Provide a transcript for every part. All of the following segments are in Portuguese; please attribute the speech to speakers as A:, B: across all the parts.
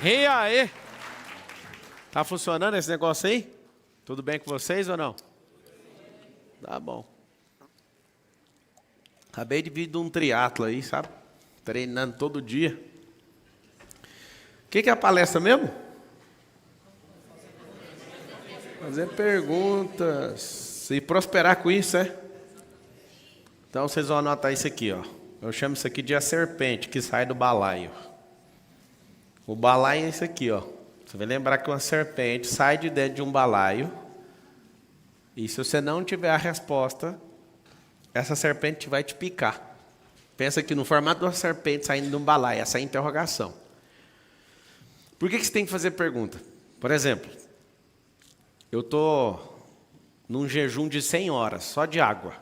A: E aí? Tá funcionando esse negócio aí? Tudo bem com vocês ou não? Tá bom. Acabei de vir de um triatlo aí, sabe? Treinando todo dia. O que é a palestra mesmo? Fazer perguntas e prosperar com isso, é? Então vocês vão anotar isso aqui, ó. Eu chamo isso aqui de a serpente que sai do balaio. O balaio é isso aqui, ó. Você vai lembrar que uma serpente sai de dentro de um balaio. E se você não tiver a resposta, essa serpente vai te picar. Pensa aqui no formato de uma serpente saindo de um balaio, essa é a interrogação. Por que você tem que fazer pergunta? Por exemplo, eu estou num jejum de 100 horas, só de água.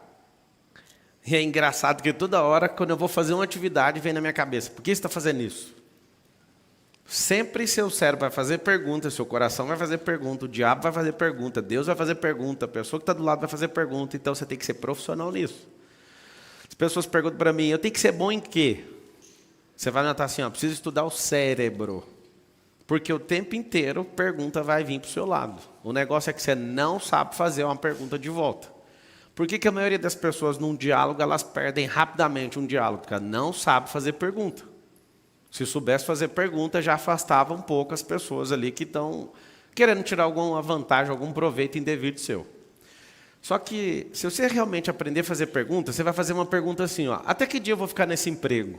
A: E é engraçado que toda hora, quando eu vou fazer uma atividade, vem na minha cabeça, por que você está fazendo isso? Sempre seu cérebro vai fazer pergunta, seu coração vai fazer pergunta, o diabo vai fazer pergunta, Deus vai fazer pergunta, a pessoa que está do lado vai fazer pergunta, então você tem que ser profissional nisso. As pessoas perguntam para mim, eu tenho que ser bom em quê? Você vai notar assim, ó, preciso estudar o cérebro. Porque o tempo inteiro pergunta vai vir para o seu lado. O negócio é que você não sabe fazer uma pergunta de volta. Por que a maioria das pessoas num diálogo, elas perdem rapidamente um diálogo? Porque ela não sabe fazer pergunta. Se soubesse fazer pergunta, já afastava um pouco as pessoas ali que estão querendo tirar alguma vantagem, algum proveito indevido seu. Só que, se você realmente aprender a fazer pergunta, você vai fazer uma pergunta assim, ó, até que dia eu vou ficar nesse emprego?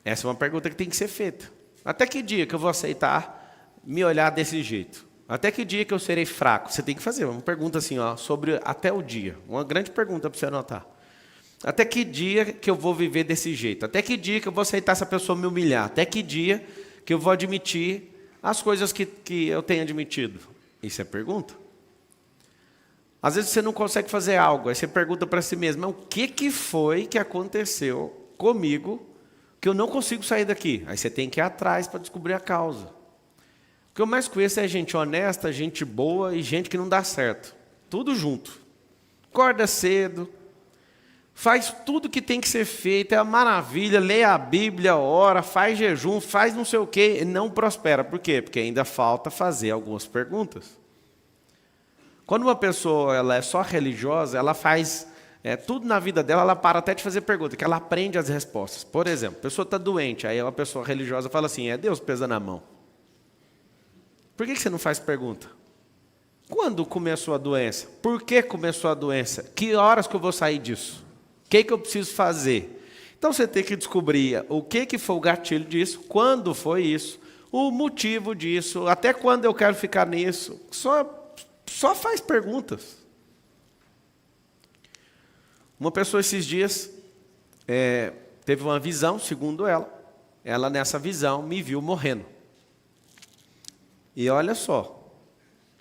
A: Essa é uma pergunta que tem que ser feita. Até que dia que eu vou aceitar me olhar desse jeito? Até que dia que eu serei fraco? Você tem que fazer uma pergunta assim, ó, sobre até o dia. Uma grande pergunta para você anotar. Até que dia que eu vou viver desse jeito? Até que dia que eu vou aceitar essa pessoa me humilhar? Até que dia que eu vou admitir as coisas que eu tenho admitido? Isso é pergunta. Às vezes você não consegue fazer algo, aí você pergunta para si mesmo, o que foi que aconteceu comigo que eu não consigo sair daqui? Aí você tem que ir atrás para descobrir a causa. O que eu mais conheço é gente honesta, gente boa e gente que não dá certo. Tudo junto. Acorda cedo, faz tudo que tem que ser feito, é uma maravilha, lê a Bíblia, ora, faz jejum, faz não sei o quê, e não prospera. Por quê? Porque ainda falta fazer algumas perguntas. Quando uma pessoa ela é só religiosa, ela faz tudo na vida dela, ela para até de fazer pergunta, que ela aprende as respostas. Por exemplo, a pessoa está doente, aí uma pessoa religiosa fala assim, é Deus pesa na mão. Por que você não faz pergunta? Quando começou a doença? Por que começou a doença? Que horas que eu vou sair disso? O que eu preciso fazer? Então você tem que descobrir o que foi o gatilho disso, quando foi isso, o motivo disso, até quando eu quero ficar nisso. Só faz perguntas. Uma pessoa esses dias teve uma visão, segundo ela nessa visão me viu morrendo. E olha só,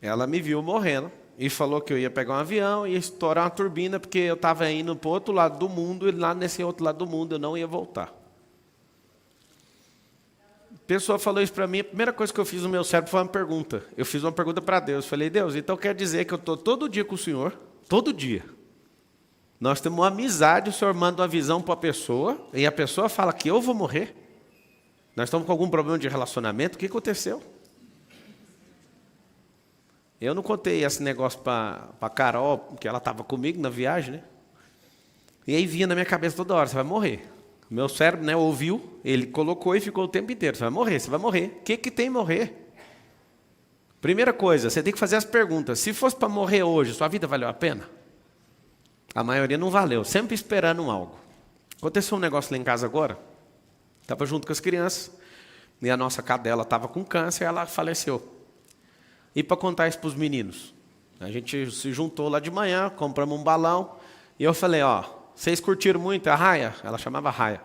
A: ela me viu morrendo e falou que eu ia pegar um avião e ia estourar uma turbina porque eu estava indo para o outro lado do mundo e lá nesse outro lado do mundo eu não ia voltar. A pessoa falou isso para mim, a primeira coisa que eu fiz no meu cérebro foi uma pergunta. Eu fiz uma pergunta para Deus, falei, Deus, então quer dizer que eu estou todo dia com o Senhor, todo dia. Nós temos uma amizade, o Senhor manda uma visão para a pessoa e a pessoa fala que eu vou morrer. Nós estamos com algum problema de relacionamento, o que aconteceu? Eu não contei esse negócio para a Carol, porque ela estava comigo na viagem, né? E aí vinha na minha cabeça toda hora, você vai morrer. O meu cérebro, né, ouviu, ele colocou e ficou o tempo inteiro, você vai morrer, você vai morrer. O que tem morrer? Primeira coisa, você tem que fazer as perguntas. Se fosse para morrer hoje, sua vida valeu a pena? A maioria não valeu, sempre esperando algo. Aconteceu um negócio lá em casa agora, estava junto com as crianças, e a nossa cadela estava com câncer e ela faleceu. E para contar isso para os meninos, a gente se juntou lá de manhã, compramos um balão, e eu falei, ó, vocês curtiram muito a Raia? Ela chamava Raia.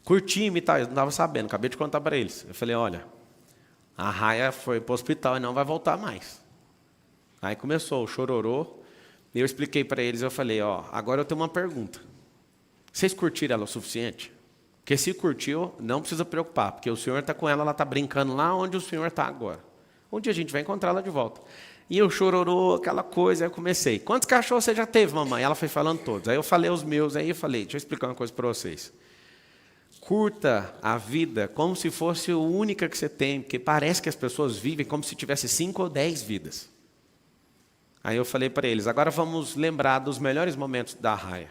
A: Curtimos e tal, eu não estava sabendo, acabei de contar para eles. Eu falei, olha, a Raia foi para o hospital e não vai voltar mais. Aí começou o chororô, e eu expliquei para eles, eu falei, ó, agora eu tenho uma pergunta. Vocês curtiram ela o suficiente? Porque se curtiu, não precisa preocupar, porque o Senhor está com ela está brincando lá onde o Senhor está agora. Um dia a gente vai encontrá-la de volta. E eu chororô, aquela coisa, aí eu comecei. Quantos cachorros você já teve, mamãe? Ela foi falando todos. Aí eu falei os meus, aí eu falei, deixa eu explicar uma coisa para vocês. Curta a vida como se fosse a única que você tem, porque parece que as pessoas vivem como se tivesse 5 ou 10 vidas. Aí eu falei para eles, agora vamos lembrar dos melhores momentos da Raia.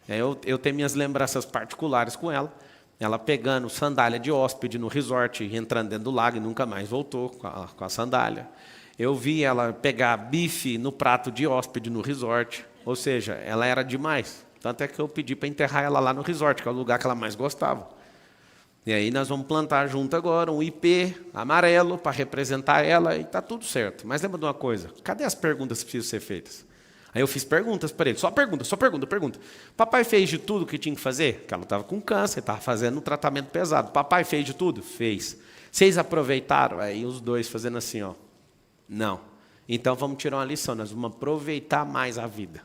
A: Eu tenho minhas lembranças particulares com ela. Ela pegando sandália de hóspede no resort, entrando dentro do lago e nunca mais voltou com a sandália. Eu vi ela pegar bife no prato de hóspede no resort. Ou seja, ela era demais. Tanto é que eu pedi para enterrar ela lá no resort, que é o lugar que ela mais gostava. E aí nós vamos plantar junto agora um IP amarelo para representar ela e está tudo certo. Mas lembra de uma coisa, cadê as perguntas que precisam ser feitas? Aí eu fiz perguntas para ele, só pergunta. Papai fez de tudo que tinha que fazer? Porque ela estava com câncer, estava fazendo um tratamento pesado. Papai fez de tudo? Fez. Vocês aproveitaram? Aí os dois fazendo assim, ó. Não. Então vamos tirar uma lição, nós vamos aproveitar mais a vida.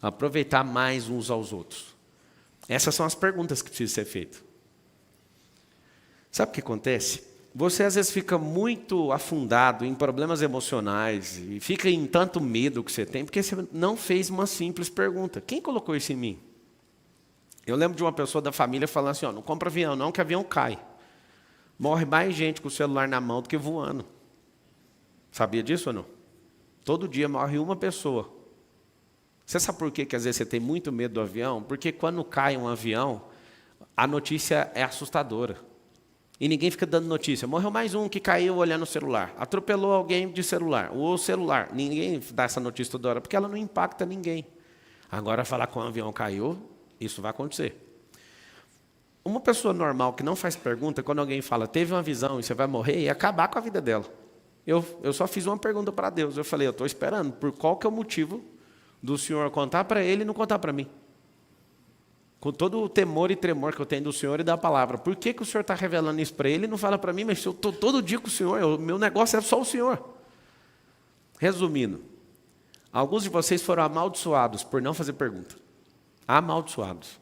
A: Aproveitar mais uns aos outros. Essas são as perguntas que precisam ser feitas. Sabe o que acontece? Você às vezes fica muito afundado em problemas emocionais e fica em tanto medo que você tem, porque você não fez uma simples pergunta. Quem colocou isso em mim? Eu lembro de uma pessoa da família falando assim, ó, não compra avião não, que avião cai. Morre mais gente com o celular na mão do que voando. Sabia disso ou não? Todo dia morre uma pessoa. Você sabe por que às vezes você tem muito medo do avião? Porque quando cai um avião, a notícia é assustadora. E ninguém fica dando notícia. Morreu mais um que caiu olhando o celular. Atropelou alguém de celular. O celular. Ninguém dá essa notícia toda hora, porque ela não impacta ninguém. Agora, falar que um avião caiu, isso vai acontecer. Uma pessoa normal que não faz pergunta, quando alguém fala, teve uma visão e você vai morrer, ia acabar com a vida dela. Eu só fiz uma pergunta para Deus. Eu falei, eu estou esperando. Por qual que é o motivo do Senhor contar para ele e não contar para mim? Com todo o temor e tremor que eu tenho do Senhor e da palavra. Por que o Senhor está revelando isso para ele e não fala para mim, mas eu estou todo dia com o Senhor, o meu negócio é só o Senhor. Resumindo, alguns de vocês foram amaldiçoados por não fazer pergunta. Amaldiçoados.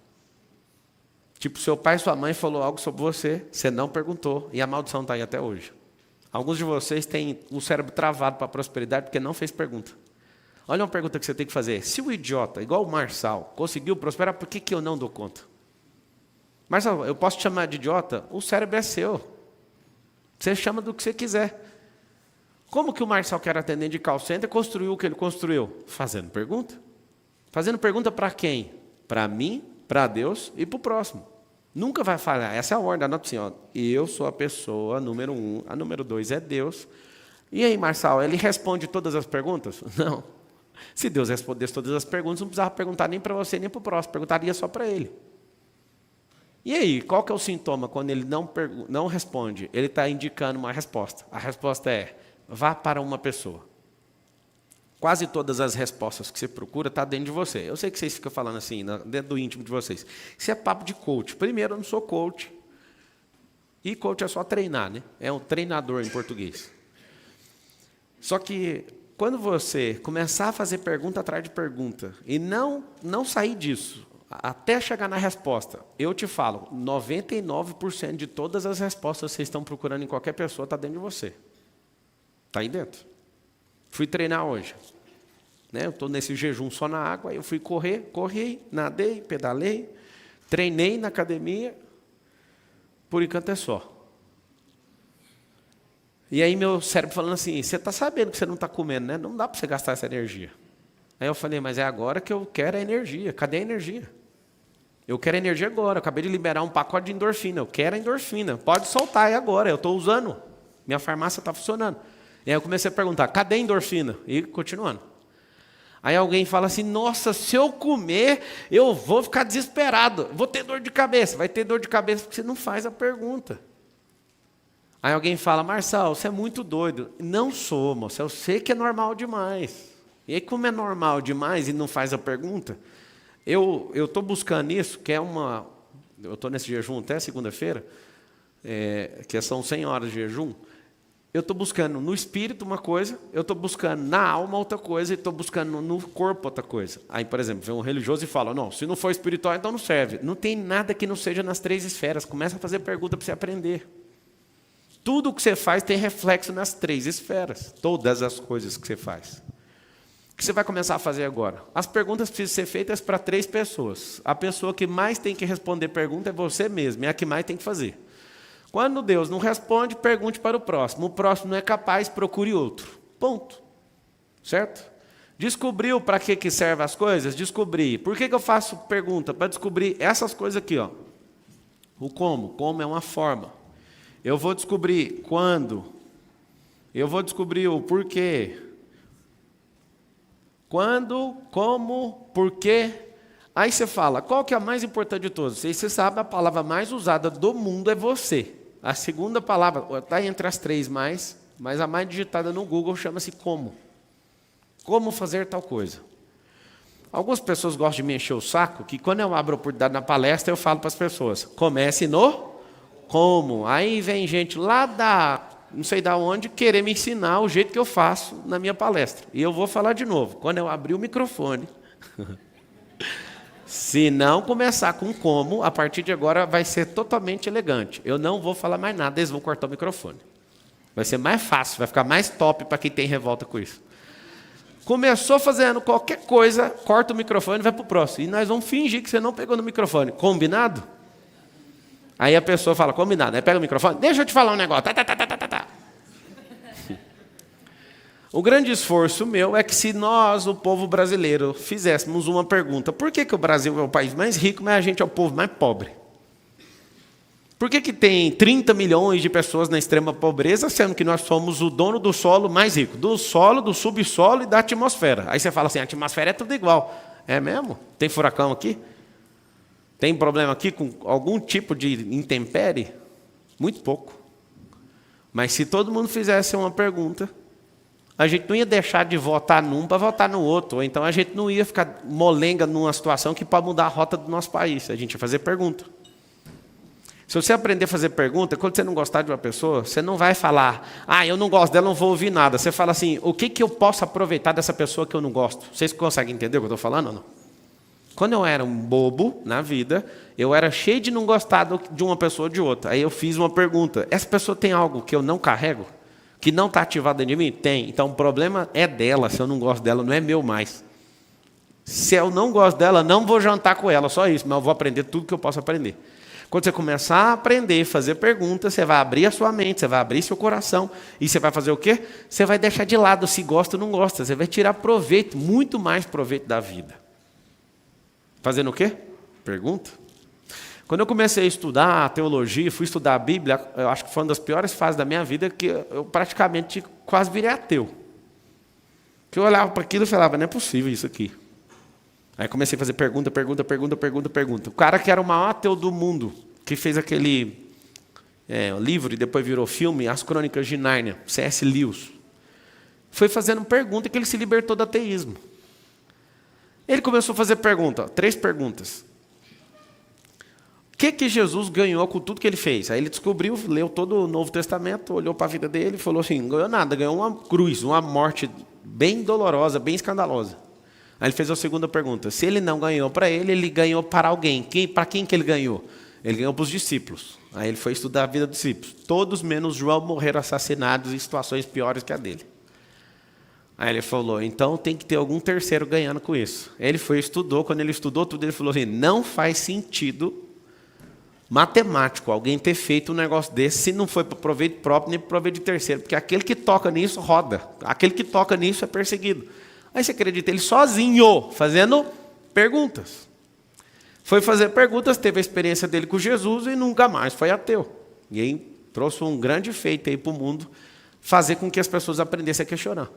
A: Tipo, seu pai e sua mãe falou algo sobre você, você não perguntou e a maldição está aí até hoje. Alguns de vocês têm o cérebro travado para a prosperidade porque não fez pergunta. Olha uma pergunta que você tem que fazer. Se o idiota, igual o Marçal, conseguiu prosperar, por que eu não dou conta? Marçal, eu posso te chamar de idiota? O cérebro é seu. Você chama do que você quiser. Como que o Marçal, que era atendente de call center, construiu o que ele construiu? Fazendo pergunta. Fazendo pergunta para quem? Para mim, para Deus e para o próximo. Nunca vai falhar. Essa é a ordem. Anota assim, ó. Eu sou a pessoa número 1, a número 2 é Deus. E aí, Marçal, ele responde todas as perguntas? Não. Se Deus respondesse todas as perguntas, não precisava perguntar nem para você, nem para o próximo. Perguntaria só para ele. E aí, qual que é o sintoma quando ele não responde? Ele está indicando uma resposta. A resposta é, vá para uma pessoa. Quase todas as respostas que você procura estão dentro de você. Eu sei que vocês ficam falando assim, dentro do íntimo de vocês. Isso é papo de coach. Primeiro, eu não sou coach. E coach é só treinar, né? É um treinador em português. Só que quando você começar a fazer pergunta atrás de pergunta e não sair disso, até chegar na resposta, eu te falo, 99% de todas as respostas que vocês estão procurando em qualquer pessoa está dentro de você. Está aí dentro. Fui treinar hoje. Né? Eu estou nesse jejum só na água, aí eu fui corri, nadei, pedalei, treinei na academia, por enquanto é só. E aí meu cérebro falando assim, você está sabendo que você não está comendo, né? Não dá para você gastar essa energia. Aí eu falei, mas é agora que eu quero a energia. Cadê a energia? Eu quero a energia agora. Eu acabei de liberar um pacote de endorfina. Eu quero a endorfina. Pode soltar aí agora. Eu estou usando. Minha farmácia está funcionando. E aí eu comecei a perguntar, cadê a endorfina? E continuando. Aí alguém fala assim, nossa, se eu comer, eu vou ficar desesperado. Vou ter dor de cabeça. Vai ter dor de cabeça porque você não faz a pergunta. Aí alguém fala, Marçal, você é muito doido. Não sou, moça, eu sei que é normal demais. E aí, como é normal demais e não faz a pergunta, eu estou buscando isso, que é uma... Eu estou nesse jejum até segunda-feira, que são 100 horas de jejum. Eu estou buscando no espírito uma coisa, eu estou buscando na alma outra coisa e estou buscando no corpo outra coisa. Aí, por exemplo, vem um religioso e fala, não, se não for espiritual, então não serve. Não tem nada que não seja nas 3 esferas. Começa a fazer pergunta para você aprender. Tudo o que você faz tem reflexo nas 3 esferas. Todas as coisas que você faz. que você vai começar a fazer agora? As perguntas precisam ser feitas para 3 pessoas. A pessoa que mais tem que responder pergunta é você mesmo, é a que mais tem que fazer. Quando Deus não responde, pergunte para o próximo. O próximo não é capaz, procure outro. Ponto. Certo? Descobriu para que servem as coisas? Descobri. Por que eu faço pergunta? Para descobrir essas coisas aqui, ó. O como. Como é uma forma. Eu vou descobrir quando. Eu vou descobrir o porquê. Quando, como, porquê. Aí você fala, qual que é a mais importante de todas? E você sabe, a palavra mais usada do mundo é você. A segunda palavra, está entre as 3 mais, mas a mais digitada no Google chama-se como. Como fazer tal coisa. Algumas pessoas gostam de me encher o saco, que quando eu abro a oportunidade na palestra, eu falo para as pessoas, comece no como. Aí vem gente lá da, não sei da onde, querer me ensinar o jeito que eu faço na minha palestra. E eu vou falar de novo, quando eu abrir o microfone... Se não começar com como, a partir de agora vai ser totalmente elegante. Eu não vou falar mais nada, eles vão cortar o microfone. Vai ser mais fácil, vai ficar mais top para quem tem revolta com isso. Começou fazendo qualquer coisa, corta o microfone e vai para o próximo. E nós vamos fingir que você não pegou no microfone. Combinado? Aí a pessoa fala, combinado. Aí pega o microfone, deixa eu te falar um negócio. Tá. O grande esforço meu é que se nós, o povo brasileiro, fizéssemos uma pergunta, por que o Brasil é o país mais rico, mas a gente é o povo mais pobre? Por que tem 30 milhões de pessoas na extrema pobreza, sendo que nós somos o dono do solo mais rico? Do solo, do subsolo e da atmosfera. Aí você fala assim, a atmosfera é tudo igual. É mesmo? Tem furacão aqui? Tem problema aqui com algum tipo de intempérie? Muito pouco. Mas se todo mundo fizesse uma pergunta... A gente não ia deixar de votar num para votar no outro. Ou então a gente não ia ficar molenga numa situação que pode mudar a rota do nosso país. A gente ia fazer pergunta. Se você aprender a fazer pergunta, quando você não gostar de uma pessoa, você não vai falar, eu não gosto dela, não vou ouvir nada. Você fala assim, o que eu posso aproveitar dessa pessoa que eu não gosto? Vocês conseguem entender o que eu estou falando ou não? Quando eu era um bobo na vida, eu era cheio de não gostar de uma pessoa ou de outra. Aí eu fiz uma pergunta, essa pessoa tem algo que eu não carrego? Que não está ativado dentro de mim? Tem. Então o problema é dela, se eu não gosto dela, não é meu mais. Se eu não gosto dela, não vou jantar com ela, só isso, mas eu vou aprender tudo que eu posso aprender. Quando você começar a aprender, fazer perguntas, você vai abrir a sua mente, você vai abrir seu coração, e você vai fazer o quê? Você vai deixar de lado se gosta ou não gosta, você vai tirar proveito, muito mais proveito da vida. Fazendo o quê? Pergunta. Quando eu comecei a estudar a teologia, fui estudar a Bíblia, eu acho que foi uma das piores fases da minha vida, que eu praticamente quase virei ateu. Que eu olhava para aquilo e falava, não é possível isso aqui. Aí comecei a fazer pergunta. O cara que era o maior ateu do mundo, que fez aquele livro e depois virou filme, As Crônicas de Nárnia, C.S. Lewis, foi fazendo pergunta que ele se libertou do ateísmo. Ele começou a fazer 3 perguntas. O que Jesus ganhou com tudo que ele fez? Aí ele descobriu, leu todo o Novo Testamento, olhou para a vida dele e falou assim, não ganhou nada, ganhou uma cruz, uma morte bem dolorosa, bem escandalosa. Aí ele fez a segunda pergunta, se ele não ganhou para ele, ele ganhou para alguém. Para quem que ele ganhou? Ele ganhou para os discípulos. Aí ele foi estudar a vida dos discípulos. Todos menos João morreram assassinados em situações piores que a dele. Aí ele falou, então tem que ter algum terceiro ganhando com isso. Ele foi estudou, quando ele estudou tudo, ele falou assim, não faz sentido matemático alguém ter feito um negócio desse se não foi para proveito próprio nem para proveito de terceiro, porque aquele que toca nisso roda, aquele que toca nisso é perseguido. Aí você acredita, ele sozinho, fazendo perguntas. Foi fazer perguntas, teve a experiência dele com Jesus e nunca mais foi ateu. E aí trouxe um grande feito aí para o mundo, fazer com que as pessoas aprendessem a questionar.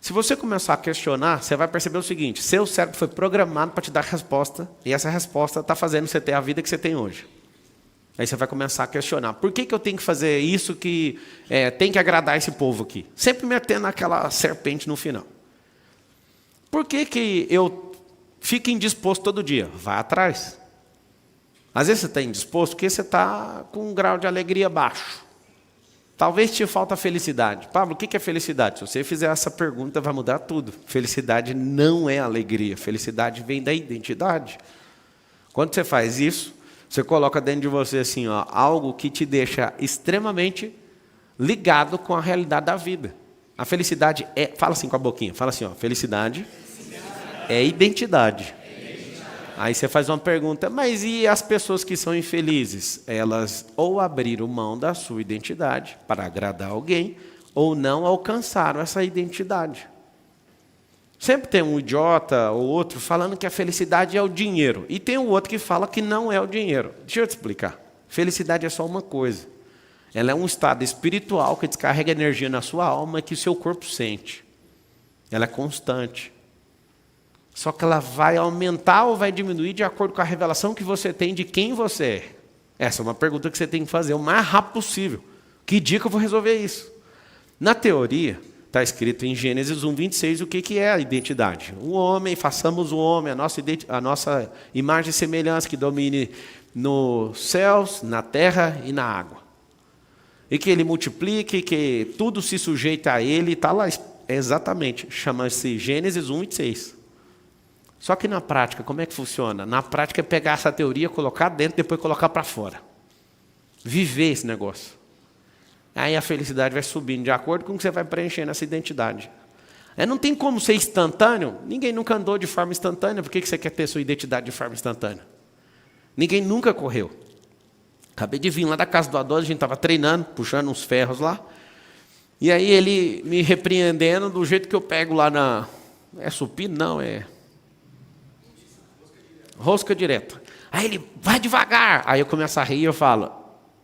A: Se você começar a questionar, você vai perceber o seguinte, seu cérebro foi programado para te dar resposta, e essa resposta está fazendo você ter a vida que você tem hoje. Aí você vai começar a questionar, por que eu tenho que fazer isso que tem que agradar esse povo aqui? Sempre metendo aquela serpente no final. Por que eu fico indisposto todo dia? Vai atrás. Às vezes você está indisposto porque você está com um grau de alegria baixo. Talvez te falta felicidade. Pablo, o que é felicidade? Se você fizer essa pergunta, vai mudar tudo. Felicidade não é alegria. Felicidade vem da identidade. Quando você faz isso, você coloca dentro de você assim, algo que te deixa extremamente ligado com a realidade da vida. A felicidade é... Fala assim com a boquinha. Fala assim, ó. Felicidade é identidade. Aí você faz uma pergunta, mas e as pessoas que são infelizes? Elas ou abriram mão da sua identidade para agradar alguém, ou não alcançaram essa identidade. Sempre tem um idiota ou outro falando que a felicidade é o dinheiro. E tem o outro que fala que não é o dinheiro. Deixa eu te explicar. Felicidade é só uma coisa. Ela é um estado espiritual que descarrega energia na sua alma que o seu corpo sente. Ela é constante. Só que ela vai aumentar ou vai diminuir de acordo com a revelação que você tem de quem você é. Essa é uma pergunta que você tem que fazer o mais rápido possível. Que dia que eu vou resolver isso? Na teoria, está escrito em Gênesis 1:26 o que é a identidade. O homem, façamos o homem, a nossa imagem e semelhança que domine nos céus, na terra e na água. E que ele multiplique, que tudo se sujeita a ele, está lá exatamente, chama-se Gênesis 1:26. Só que na prática, como é que funciona? Na prática é pegar essa teoria, colocar dentro, depois colocar para fora. Viver esse negócio. Aí a felicidade vai subindo de acordo com o que você vai preenchendo essa identidade. Não tem como ser instantâneo. Ninguém nunca andou de forma instantânea. Por que você quer ter sua identidade de forma instantânea? Ninguém nunca correu. Acabei de vir lá da casa do Adão, a gente estava treinando, puxando uns ferros lá. E aí ele me repreendendo do jeito que eu pego lá na... É supino? Não, é... Rosca direta. Aí ele, vai devagar. Aí eu começo a rir e eu falo,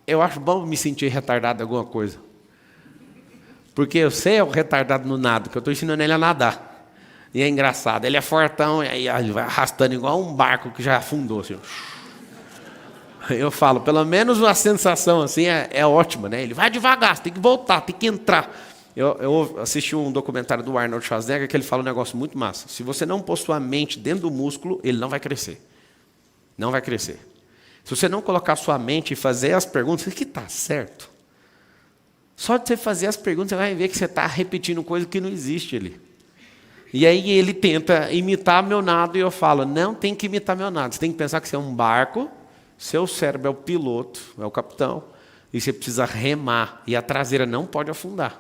A: eu acho bom me sentir retardado em alguma coisa. Porque eu sei é o retardado no nado, que eu estou ensinando ele a nadar. E é engraçado, ele é fortão, e aí ele vai arrastando igual um barco que já afundou. Assim. Eu falo, pelo menos a sensação assim é ótima, né? Ele vai devagar, você tem que voltar, tem que entrar. Eu assisti um documentário do Arnold Schwarzenegger que ele fala um negócio muito massa. Se você não pôr sua mente dentro do músculo, ele não vai crescer. Não vai crescer. Se você não colocar sua mente e fazer as perguntas, isso aqui está certo. Só de você fazer as perguntas, você vai ver que você está repetindo coisa que não existe ali. E aí ele tenta imitar meu nado e eu falo, não tem que imitar meu nado. Você tem que pensar que você é um barco, seu cérebro é o piloto, é o capitão, e você precisa remar, e a traseira não pode afundar.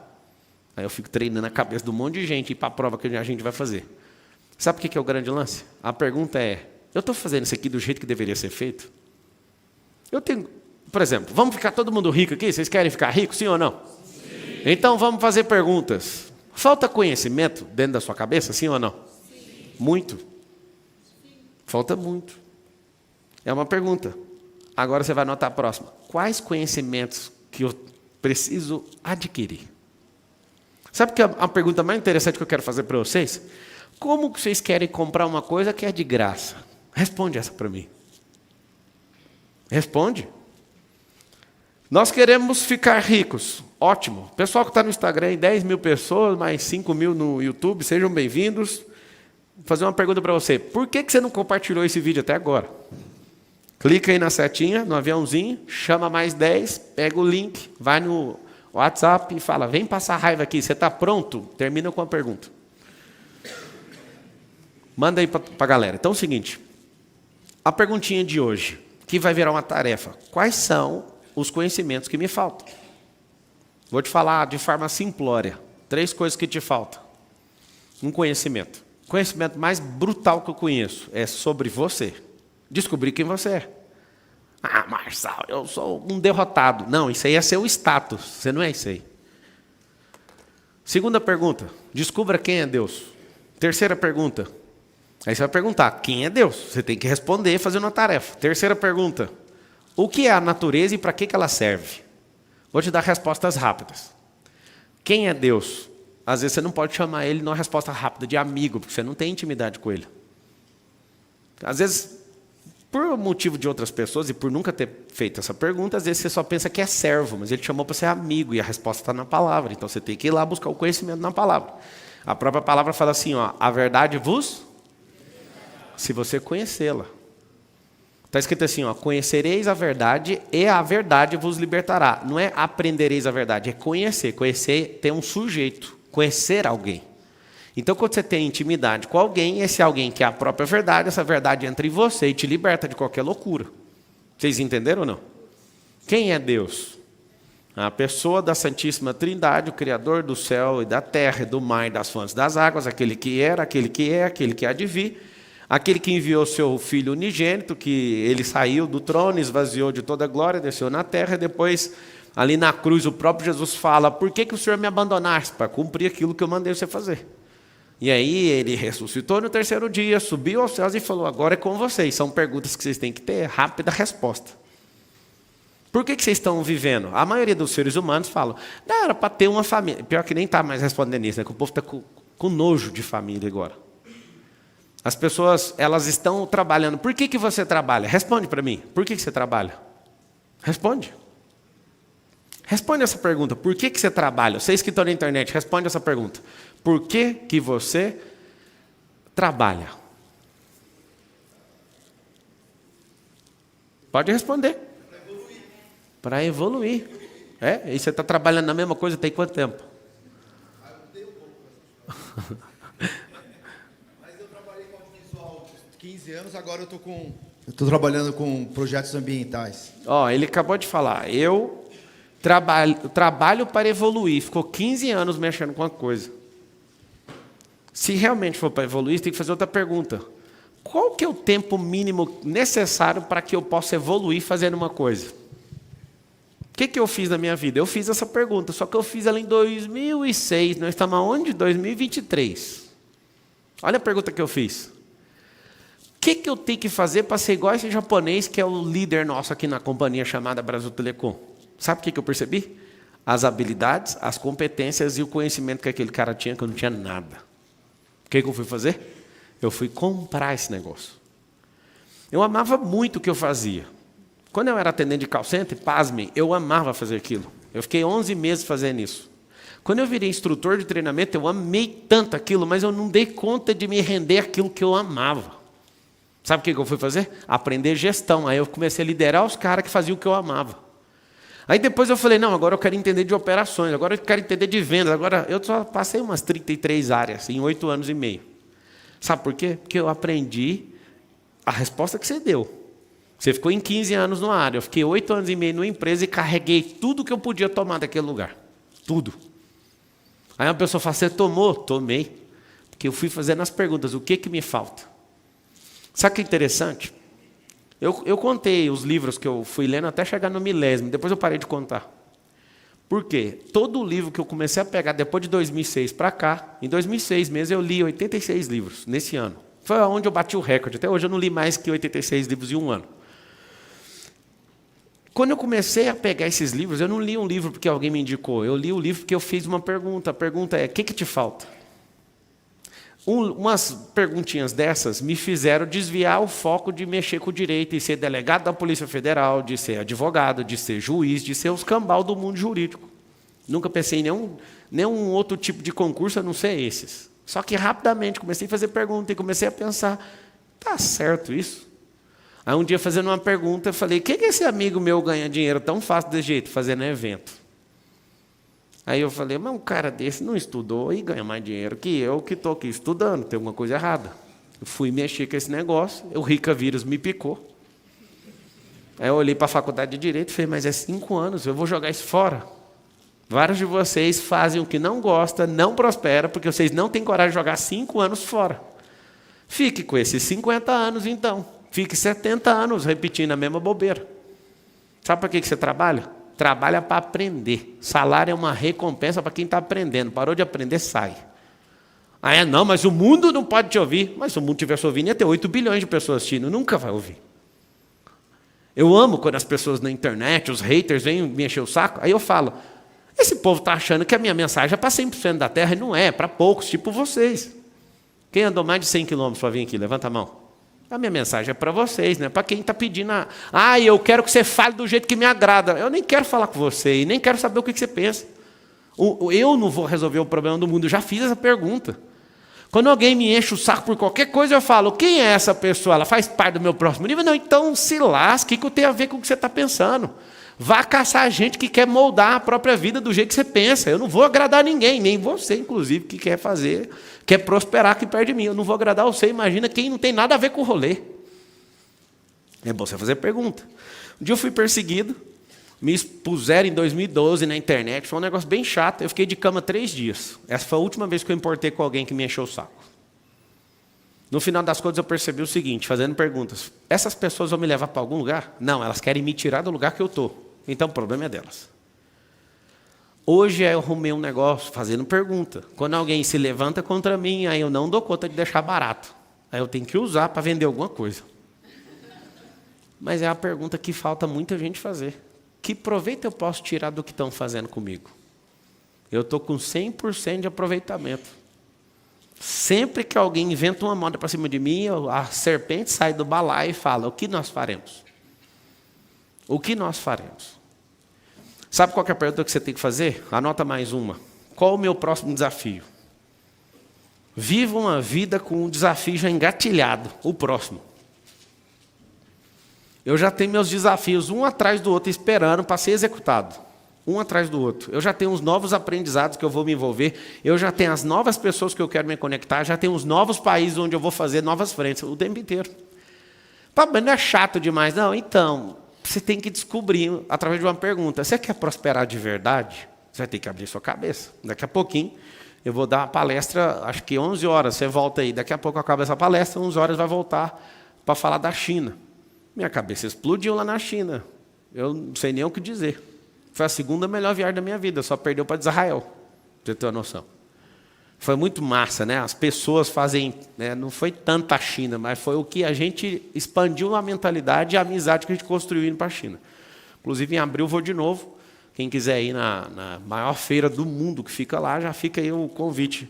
A: Aí eu fico treinando a cabeça de um monte de gente e para a prova que a gente vai fazer. Sabe o que é o grande lance? A pergunta é, eu estou fazendo isso aqui do jeito que deveria ser feito? Eu tenho, por exemplo, vamos ficar todo mundo rico aqui? Vocês querem ficar ricos, sim ou não? Sim. Então vamos fazer perguntas. Falta conhecimento dentro da sua cabeça, sim ou não? Sim. Muito. Falta muito. É uma pergunta. Agora você vai anotar a próxima. Quais conhecimentos que eu preciso adquirir? Sabe que a pergunta mais interessante que eu quero fazer para vocês? Como que vocês querem comprar uma coisa que é de graça? Responde essa para mim. Responde. Nós queremos ficar ricos. Ótimo. Pessoal que está no Instagram, 10 mil pessoas, mais 5 mil no YouTube, sejam bem-vindos. Vou fazer uma pergunta para você. Por que você não compartilhou esse vídeo até agora? Clica aí na setinha, no aviãozinho, chama mais 10, pega o link, vai no WhatsApp e fala, vem passar raiva aqui, você está pronto? Termina com a pergunta. Manda aí para a galera. Então é o seguinte, a perguntinha de hoje, que vai virar uma tarefa. Quais são os conhecimentos que me faltam? Vou te falar de forma simplória. 3 coisas que te faltam. Um conhecimento. O conhecimento mais brutal que eu conheço é sobre você. Descobrir quem você é. Ah, Marçal, eu sou um derrotado. Não, isso aí é seu status. Você não é isso aí. Segunda pergunta. Descubra quem é Deus. Terceira pergunta. Aí você vai perguntar, quem é Deus? Você tem que responder fazendo uma tarefa. Terceira pergunta. O que é a natureza e para que ela serve? Vou te dar respostas rápidas. Quem é Deus? Às vezes você não pode chamar ele numa resposta rápida de amigo, porque você não tem intimidade com ele. Às vezes, por motivo de outras pessoas e por nunca ter feito essa pergunta, às vezes você só pensa que é servo, mas ele te chamou para ser amigo e a resposta está na palavra. Então você tem que ir lá buscar o conhecimento na palavra. A própria palavra fala assim, ó, a verdade vos... Se você conhecê-la. Está escrito assim, ó, conhecereis a verdade e a verdade vos libertará. Não é aprendereis a verdade, é conhecer. Conhecer tem um sujeito, conhecer alguém. Então, quando você tem intimidade com alguém, esse alguém que é a própria verdade, essa verdade entra em você e te liberta de qualquer loucura. Vocês entenderam ou não? Quem é Deus? A pessoa da Santíssima Trindade, o Criador do céu e da terra, e do mar e das fontes das águas, aquele que era, aquele que é, aquele que há de vir, aquele que enviou seu Filho unigênito, que ele saiu do trono, esvaziou de toda a glória, desceu na terra, e depois, ali na cruz, o próprio Jesus fala: por que o Senhor me abandonaste? Para cumprir aquilo que eu mandei você fazer. E aí ele ressuscitou no terceiro dia, subiu aos céus e falou: agora é com vocês. São perguntas que vocês têm que ter rápida resposta. Por que vocês estão vivendo? A maioria dos seres humanos falam: não, era para ter uma família. Pior que nem está mais respondendo isso, né? Que o povo está com nojo de família agora. As pessoas, elas estão trabalhando. Por que você trabalha? Responde para mim. Por que você trabalha? Responde. Responde essa pergunta. Por que você trabalha? Vocês que estão na internet, responde essa pergunta. Por que você trabalha? Pode responder. Para evoluir. E você está trabalhando na mesma coisa tem quanto tempo?
B: Mas eu trabalhei com audiovisual 15 anos, agora eu estou trabalhando com projetos ambientais.
A: Ele acabou de falar: eu trabalho para evoluir. Ficou 15 anos mexendo com a coisa. Se realmente for para evoluir, você tem que fazer outra pergunta. Qual que é o tempo mínimo necessário para que eu possa evoluir fazendo uma coisa? O que eu fiz na minha vida? Eu fiz essa pergunta, só que eu fiz ela em 2006. Nós estamos aonde? 2023. Olha a pergunta que eu fiz. O que eu tenho que fazer para ser igual a esse japonês que é o líder nosso aqui na companhia chamada Brasil Telecom? Sabe o que eu percebi? As habilidades, as competências e o conhecimento que aquele cara tinha, que eu não tinha nada. O que eu fui fazer? Eu fui comprar esse negócio. Eu amava muito o que eu fazia. Quando eu era atendente de call center, pasmem, eu amava fazer aquilo. Eu fiquei 11 meses fazendo isso. Quando eu virei instrutor de treinamento, eu amei tanto aquilo, mas eu não dei conta de me render aquilo que eu amava. Sabe o que eu fui fazer? Aprender gestão. Aí eu comecei a liderar os caras que faziam o que eu amava. Aí depois eu falei: não, agora eu quero entender de operações, agora eu quero entender de vendas. Agora eu só passei umas 33 áreas em 8 anos e meio. Sabe por quê? Porque eu aprendi a resposta que você deu. Você ficou em 15 anos numa área, eu fiquei 8 anos e meio numa empresa e carreguei tudo que eu podia tomar daquele lugar. Tudo. Aí uma pessoa fala: você tomou? Tomei. Porque eu fui fazendo as perguntas: o que me falta? Sabe o que é interessante? Eu contei os livros que eu fui lendo até chegar no 1000º, depois eu parei de contar. Por quê? Todo livro que eu comecei a pegar depois de 2006 para cá, em 2006 mesmo eu li 86 livros, nesse ano. Foi onde eu bati o recorde. Até hoje eu não li mais que 86 livros em um ano. Quando eu comecei a pegar esses livros, eu não li um livro porque alguém me indicou, eu li o livro porque eu fiz uma pergunta. A pergunta é: o que te falta? Umas perguntinhas dessas me fizeram desviar o foco de mexer com o direito e ser delegado da Polícia Federal, de ser advogado, de ser juiz, de ser os cambal do mundo jurídico. Nunca pensei em nenhum outro tipo de concurso a não ser esses. Só que rapidamente comecei a fazer pergunta e comecei a pensar: tá certo isso? Aí um dia, fazendo uma pergunta, eu falei: o que esse amigo meu ganha dinheiro tão fácil desse jeito, fazendo evento? Aí eu falei: mas um cara desse não estudou e ganha mais dinheiro que eu, que estou aqui estudando, tem alguma coisa errada. Eu fui mexer com esse negócio, o Rica vírus me picou. Aí eu olhei para a faculdade de Direito e falei: mas é 5 anos, eu vou jogar isso fora. Vários de vocês fazem o que não gosta, não prospera, porque vocês não têm coragem de jogar 5 anos fora. Fique com esses 50 anos então. Fique 70 anos repetindo a mesma bobeira. Sabe para que você trabalha? Trabalha para aprender. Salário é uma recompensa para quem está aprendendo. Parou de aprender, sai. Não, mas o mundo não pode te ouvir. Mas se o mundo estivesse ouvindo, ia ter 8 bilhões de pessoas assistindo. Nunca vai ouvir. Eu amo quando as pessoas na internet, os haters, vêm me encher o saco. Aí eu falo: esse povo está achando que a minha mensagem é para 100% da terra. E não é, para poucos, tipo vocês. Quem andou mais de 100 quilômetros para vir aqui? Levanta a mão. A minha mensagem é para vocês, né? Para quem está pedindo eu quero que você fale do jeito que me agrada. Eu nem quero falar com você e nem quero saber o que você pensa. Eu não vou resolver o problema do mundo, eu já fiz essa pergunta. Quando alguém me enche o saco por qualquer coisa, eu falo: quem é essa pessoa? Ela faz parte do meu próximo nível? Não, então se lasque, o que eu tenho a ver com o que você está pensando? Vá caçar gente que quer moldar a própria vida do jeito que você pensa. Eu não vou agradar ninguém, nem você, inclusive, que quer prosperar aqui perto de mim. Eu não vou agradar você. Imagina quem não tem nada a ver com o rolê. É bom você fazer pergunta. Um dia eu fui perseguido. Me expuseram em 2012 na internet, foi um negócio bem chato. Eu fiquei de cama 3 dias. Essa foi a última vez que eu importei com alguém que me encheu o saco. No final das contas, eu percebi o seguinte, fazendo perguntas. Essas pessoas vão me levar para algum lugar? Não, elas querem me tirar do lugar que eu estou. Então, o problema é delas. Hoje eu arrumei um negócio fazendo pergunta. Quando alguém se levanta contra mim, aí eu não dou conta de deixar barato. Aí eu tenho que usar para vender alguma coisa. Mas é a pergunta que falta muita gente fazer. Que proveito eu posso tirar do que estão fazendo comigo? Eu estou com 100% de aproveitamento. Sempre que alguém inventa uma moda para cima de mim, a serpente sai do balaio e fala, o que nós faremos? O que nós faremos? Sabe qual que é a pergunta que você tem que fazer? Anota mais uma. Qual o meu próximo desafio? Viva uma vida com um desafio já engatilhado, o próximo. Eu já tenho meus desafios, um atrás do outro, esperando para ser executado. Um atrás do outro. Eu já tenho os novos aprendizados que eu vou me envolver, eu já tenho as novas pessoas que eu quero me conectar, já tenho os novos países onde eu vou fazer novas frentes, o tempo inteiro. Mas não é chato demais, não? Então, você tem que descobrir, através de uma pergunta, você quer prosperar de verdade? Você vai ter que abrir sua cabeça. Daqui a pouquinho, eu vou dar uma palestra, acho que 11 horas, você volta aí. Daqui a pouco acaba essa palestra, 11 horas vai voltar para falar da China. Minha cabeça explodiu lá na China. Eu não sei nem o que dizer. Foi a segunda melhor viagem da minha vida, só perdeu para Israel, pra você ter uma noção. Foi muito massa, né? As pessoas fazem, né? Não foi tanta a China, mas foi o que a gente expandiu a mentalidade e a amizade que a gente construiu indo para a China. Inclusive, em abril vou de novo. Quem quiser ir na maior feira do mundo que fica lá, já fica aí o convite.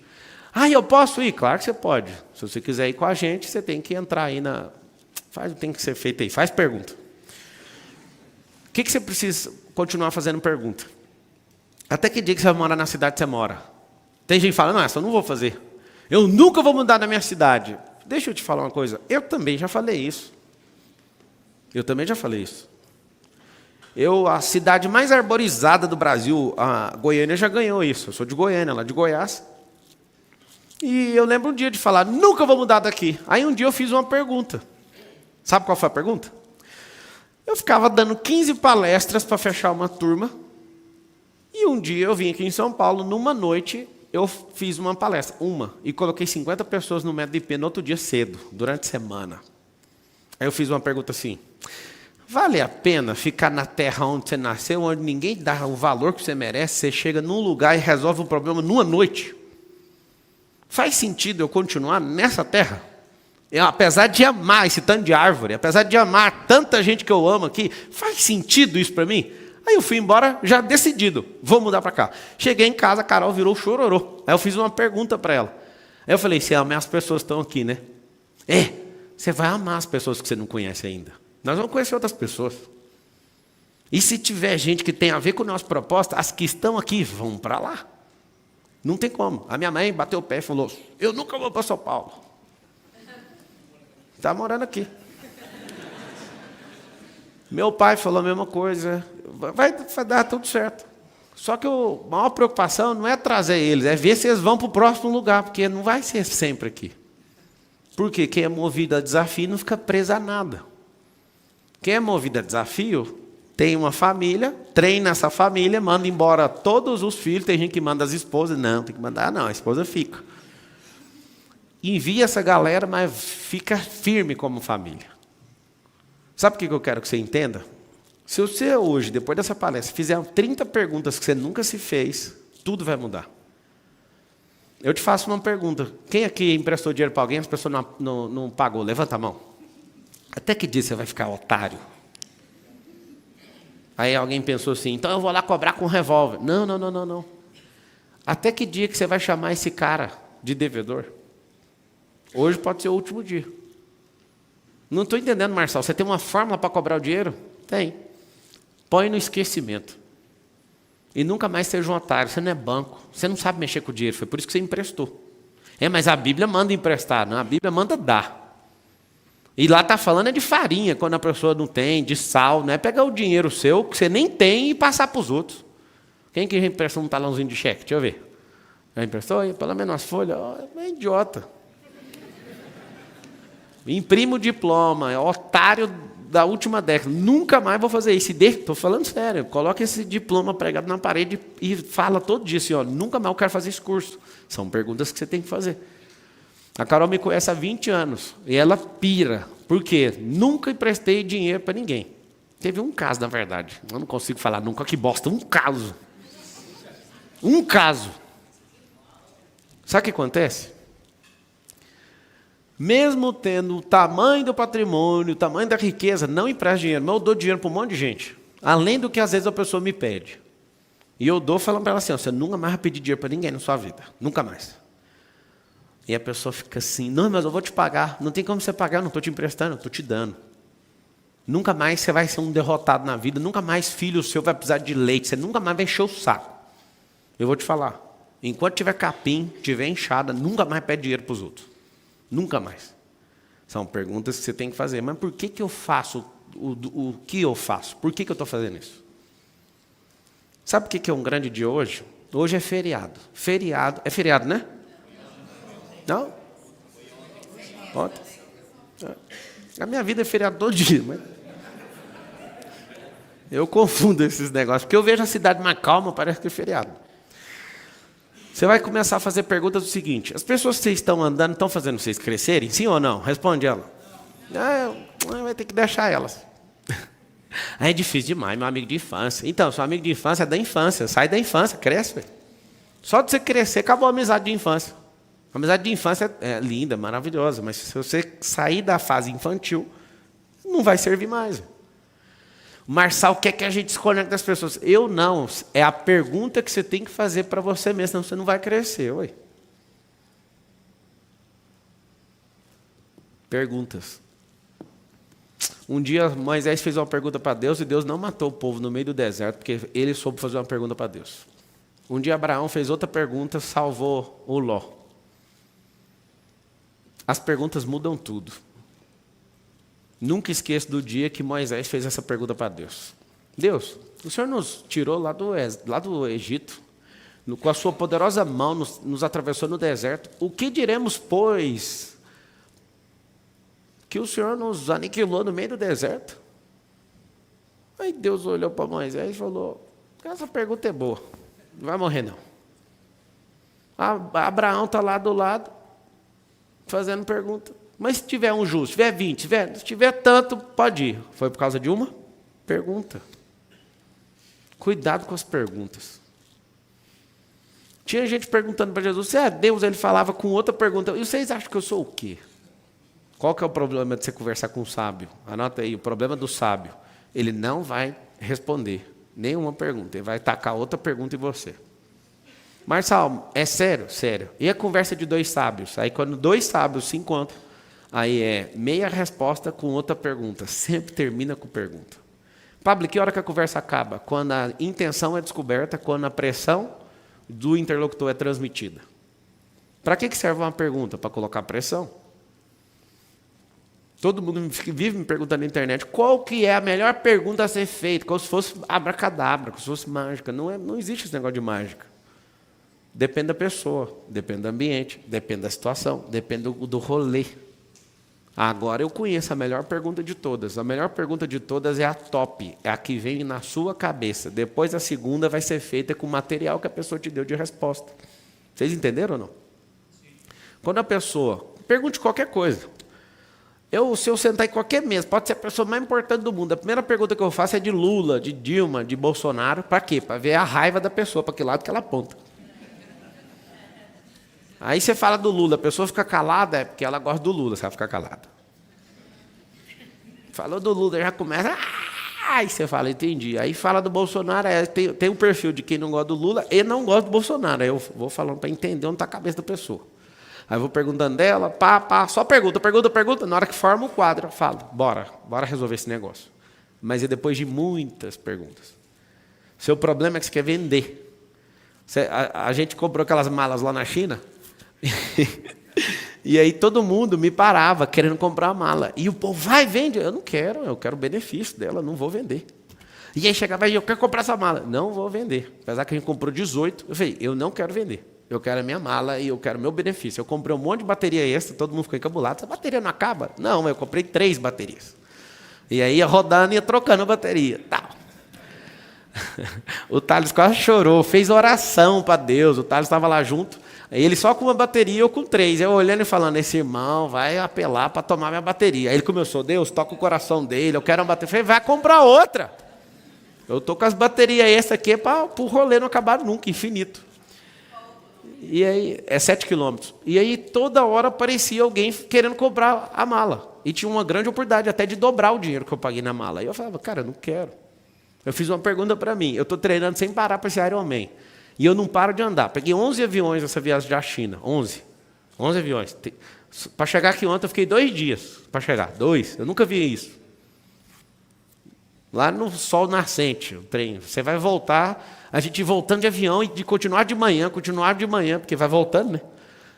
A: Ah, eu posso ir? Claro que você pode. Se você quiser ir com a gente, você tem que entrar aí na... tem que ser feito aí. Faz pergunta. O que você precisa continuar fazendo pergunta? Até que dia que você vai morar na cidade que você mora? Tem gente que fala, não, essa eu não vou fazer. Eu nunca vou mudar da minha cidade. Deixa eu te falar uma coisa. Eu também já falei isso. A cidade mais arborizada do Brasil, a Goiânia, já ganhou isso. Eu sou de Goiânia, lá de Goiás. E eu lembro um dia de falar, nunca vou mudar daqui. Aí um dia eu fiz uma pergunta. Sabe qual foi a pergunta? Eu ficava dando 15 palestras para fechar uma turma. E um dia eu vim aqui em São Paulo, numa noite, eu fiz uma palestra, e coloquei 50 pessoas no método IP no outro dia cedo, durante a semana. Aí eu fiz uma pergunta assim, vale a pena ficar na terra onde você nasceu, onde ninguém dá o valor que você merece, você chega num lugar e resolve um problema numa noite? Faz sentido eu continuar nessa terra? Apesar de amar esse tanto de árvore, apesar de amar tanta gente que eu amo aqui, faz sentido isso para mim? Aí eu fui embora já decidido, vou mudar para cá. Cheguei em casa, a Carol virou chororô. Aí eu fiz uma pergunta para ela. Aí eu falei, você ama as pessoas que estão aqui, né? Você vai amar as pessoas que você não conhece ainda. Nós vamos conhecer outras pessoas. E se tiver gente que tem a ver com a nossa proposta, as que estão aqui vão para lá. Não tem como. A minha mãe bateu o pé e falou, eu nunca vou para São Paulo. Está morando aqui. Meu pai falou a mesma coisa. Vai dar tudo certo. Só que a maior preocupação não é trazer eles, é ver se eles vão para o próximo lugar, porque não vai ser sempre aqui. Porque quem é movido a desafio não fica preso a nada. Quem é movido a desafio tem uma família, treina essa família, manda embora todos os filhos, tem gente que manda as esposas, não, tem que mandar não, a esposa fica. Envia essa galera, mas fica firme como família. Sabe o que eu quero que você entenda? Se você hoje, depois dessa palestra, fizer 30 perguntas que você nunca se fez, tudo vai mudar. Eu te faço uma pergunta. Quem aqui emprestou dinheiro para alguém, as pessoas não pagou? Levanta a mão. Até que dia você vai ficar otário? Aí alguém pensou assim, então eu vou lá cobrar com um revólver. Não. Até que dia que você vai chamar esse cara de devedor? Hoje pode ser o último dia. Não estou entendendo, Marcelo. Você tem uma fórmula para cobrar o dinheiro? Tem. Põe no esquecimento. E nunca mais seja um otário. Você não é banco. Você não sabe mexer com o dinheiro. Foi por isso que você emprestou. Mas a Bíblia manda emprestar. Não, a Bíblia manda dar. E lá está falando de farinha, quando a pessoa não tem, de sal. Não é pegar o dinheiro seu, que você nem tem, e passar para os outros. Quem que já emprestou um talãozinho de cheque? Deixa eu ver. Já emprestou? Pelo menos as folhas. É idiota. Imprime o diploma. É otário da última década. Nunca mais vou fazer isso. Estou falando sério. Coloca esse diploma pregado na parede e fala todo dia assim, ó, nunca mais eu quero fazer esse curso. São perguntas que você tem que fazer. A Carol me conhece há 20 anos e ela pira. Por quê? Nunca emprestei dinheiro para ninguém. Teve um caso, na verdade. Eu não consigo falar nunca, que bosta. Um caso. Um caso. Sabe o que acontece? Mesmo tendo o tamanho do patrimônio, o tamanho da riqueza, não empresto dinheiro, mas eu dou dinheiro para um monte de gente. Além do que às vezes a pessoa me pede. E eu dou falando para ela assim, ó, você nunca mais vai pedir dinheiro para ninguém na sua vida. Nunca mais. E a pessoa fica assim, não, mas eu vou te pagar. Não tem como você pagar, eu não estou te emprestando, eu estou te dando. Nunca mais você vai ser um derrotado na vida, nunca mais filho seu vai precisar de leite, você nunca mais vai encher o saco. Eu vou te falar, enquanto tiver capim, tiver enxada, nunca mais pede dinheiro para os outros. Nunca mais. São perguntas que você tem que fazer. Mas por que eu faço o que eu faço? Por que eu estou fazendo isso? Sabe o que é um grande dia hoje? Hoje é feriado. Feriado. É feriado, né? Não? Ontem. A minha vida é feriado todo dia. Mas eu confundo esses negócios. Porque eu vejo a cidade mais calma, parece que é feriado. Você vai começar a fazer perguntas do seguinte: as pessoas que vocês estão andando estão fazendo vocês crescerem? Sim ou não? Responde ela. Vai ter que deixar elas. É difícil demais, meu amigo de infância. Então, seu amigo de infância é da infância. Sai da infância, cresce. Véio. Só de você crescer, acabou a amizade de infância. A amizade de infância é linda, maravilhosa. Mas se você sair da fase infantil, não vai servir mais. Véio. O Marçal quer que a gente desconecte das pessoas. Eu não. É a pergunta que você tem que fazer para você mesmo, senão você não vai crescer. Ué. Perguntas. Um dia Moisés fez uma pergunta para Deus e Deus não matou o povo no meio do deserto, porque ele soube fazer uma pergunta para Deus. Um dia Abraão fez outra pergunta, salvou o Ló. As perguntas mudam tudo. Nunca esqueço do dia que Moisés fez essa pergunta para Deus. Deus, o Senhor nos tirou lá do Egito, com a sua poderosa mão nos atravessou no deserto. O que diremos, pois, que o Senhor nos aniquilou no meio do deserto? Aí Deus olhou para Moisés e falou, essa pergunta é boa, não vai morrer não. Abraão está lá do lado, fazendo pergunta. Mas se tiver um justo, se tiver 20, se tiver tanto, pode ir. Foi por causa de uma pergunta. Cuidado com as perguntas. Tinha gente perguntando para Jesus, se é Deus, ele falava com outra pergunta. E vocês acham que eu sou o quê? Qual que é o problema de você conversar com um sábio? Anota aí, o problema do sábio. Ele não vai responder nenhuma pergunta. Ele vai tacar outra pergunta em você. Marçal, é sério? Sério. E a conversa de dois sábios? Aí quando dois sábios se encontram, aí é meia resposta com outra pergunta. Sempre termina com pergunta. Pablo, que hora que a conversa acaba? Quando a intenção é descoberta, quando a pressão do interlocutor é transmitida. Para que serve uma pergunta? Para colocar pressão. Todo mundo vive me perguntando na internet qual que é a melhor pergunta a ser feita, como se fosse abracadabra, como se fosse mágica. Não existe esse negócio de mágica. Depende da pessoa, depende do ambiente, depende da situação, depende do rolê. Agora eu conheço a melhor pergunta de todas. A melhor pergunta de todas é a top, é a que vem na sua cabeça. Depois a segunda vai ser feita com o material que a pessoa te deu de resposta. Vocês entenderam ou não? Quando a pessoa pergunte qualquer coisa, se eu sentar em qualquer mesa, pode ser a pessoa mais importante do mundo, a primeira pergunta que eu faço é de Lula, de Dilma, de Bolsonaro. Para quê? Para ver a raiva da pessoa, para que lado que ela aponta. Aí você fala do Lula, a pessoa fica calada, é porque ela gosta do Lula, você vai ficar calada. Falou do Lula, já começa, aí você fala, entendi. Aí fala do Bolsonaro, tem um perfil de quem não gosta do Lula e não gosta do Bolsonaro. Aí eu vou falando para entender onde está a cabeça da pessoa. Aí eu vou perguntando dela, só pergunta. Na hora que forma o quadro, eu falo, bora resolver esse negócio. Mas é depois de muitas perguntas. Seu problema é que você quer vender. A gente comprou aquelas malas lá na China, e aí todo mundo me parava querendo comprar a mala. E o povo, vai, vende. Eu não quero, eu quero o benefício dela, não vou vender. E aí chegava e eu quero comprar essa mala. Não vou vender. Apesar que a gente comprou 18, eu falei, eu não quero vender. Eu quero a minha mala e eu quero o meu benefício. Eu comprei um monte de bateria extra, todo mundo ficou encabulado. Essa bateria não acaba? Não, eu comprei 3 baterias. E aí ia rodando e ia trocando a bateria. Tal. O Thales quase chorou, fez oração para Deus. O Thales estava lá junto. Ele só com uma bateria, eu com 3. Eu olhando e falando, esse irmão vai apelar para tomar minha bateria. Aí ele começou, Deus, toca o coração dele, eu quero uma bateria. Eu falei, vai comprar outra. Eu tô com as baterias, essa aqui é para o rolê não acabar nunca, infinito. E aí, é 7 quilômetros. E aí, toda hora aparecia alguém querendo comprar a mala. E tinha uma grande oportunidade até de dobrar o dinheiro que eu paguei na mala. E eu falava, cara, eu não quero. Eu fiz uma pergunta para mim. Eu estou treinando sem parar para esse Ironman. E eu não paro de andar. Peguei 11 aviões nessa viagem da China. 11 aviões. Para chegar aqui ontem, eu fiquei 2 dias para chegar. 2. Eu nunca vi isso. Lá no sol nascente, o trem. Você vai voltar, a gente voltando de avião e de continuar de manhã, porque vai voltando, né?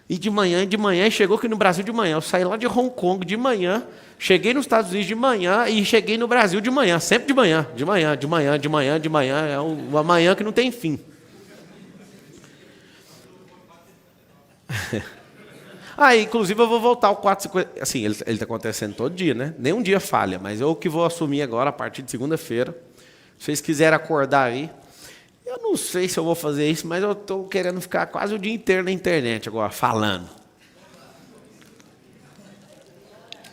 A: E de manhã, e chegou aqui no Brasil de manhã. Eu saí lá de Hong Kong de manhã, cheguei nos Estados Unidos de manhã e cheguei no Brasil de manhã, sempre de manhã. É uma manhã que não tem fim. Inclusive eu vou voltar ao 450. Assim, ele está acontecendo todo dia, né? Nem um dia falha, mas eu que vou assumir agora a partir de segunda-feira. Se vocês quiserem acordar aí, eu não sei se eu vou fazer isso, mas eu estou querendo ficar quase o dia inteiro na internet agora, falando.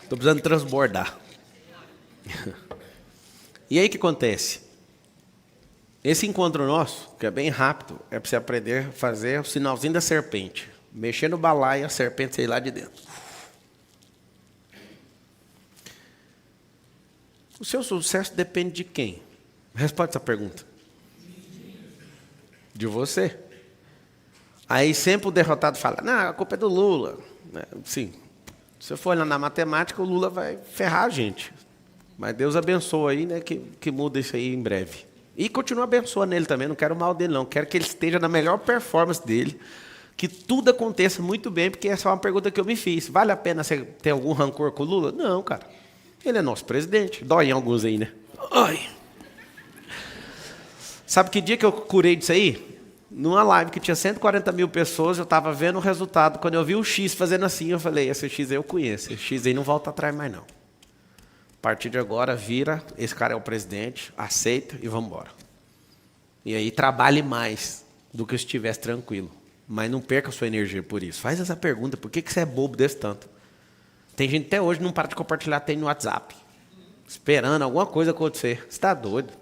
A: Estou precisando transbordar. E aí o que acontece? Esse encontro nosso, que é bem rápido, é para você aprender a fazer o sinalzinho da serpente. Mexer no balaio e a serpente sair lá de dentro. O seu sucesso depende de quem? Responde essa pergunta. De você. Aí sempre o derrotado fala, não, a culpa é do Lula. Sim, se você for olhar na matemática, o Lula vai ferrar a gente. Mas Deus abençoa aí, né, que muda isso aí em breve. E continua abençoando ele também, não quero o mal dele não. Quero que ele esteja na melhor performance dele. Que tudo aconteça muito bem, porque essa é uma pergunta que eu me fiz. Vale a pena você ter algum rancor com o Lula? Não, cara. Ele é nosso presidente. Dói em alguns aí, né? Ai. Sabe que dia que eu curei disso aí? Numa live que tinha 140 mil pessoas, eu estava vendo o resultado. Quando eu vi o X fazendo assim, eu falei, esse X aí eu conheço. Esse X aí não volta atrás mais, não. A partir de agora, vira, esse cara é o presidente, aceita e vamos embora. E aí trabalhe mais do que se estivesse tranquilo. Mas não perca a sua energia por isso. Faz essa pergunta, por que você é bobo desse tanto? Tem gente até hoje que não para de compartilhar, tem no WhatsApp. Esperando alguma coisa acontecer. Você está doido?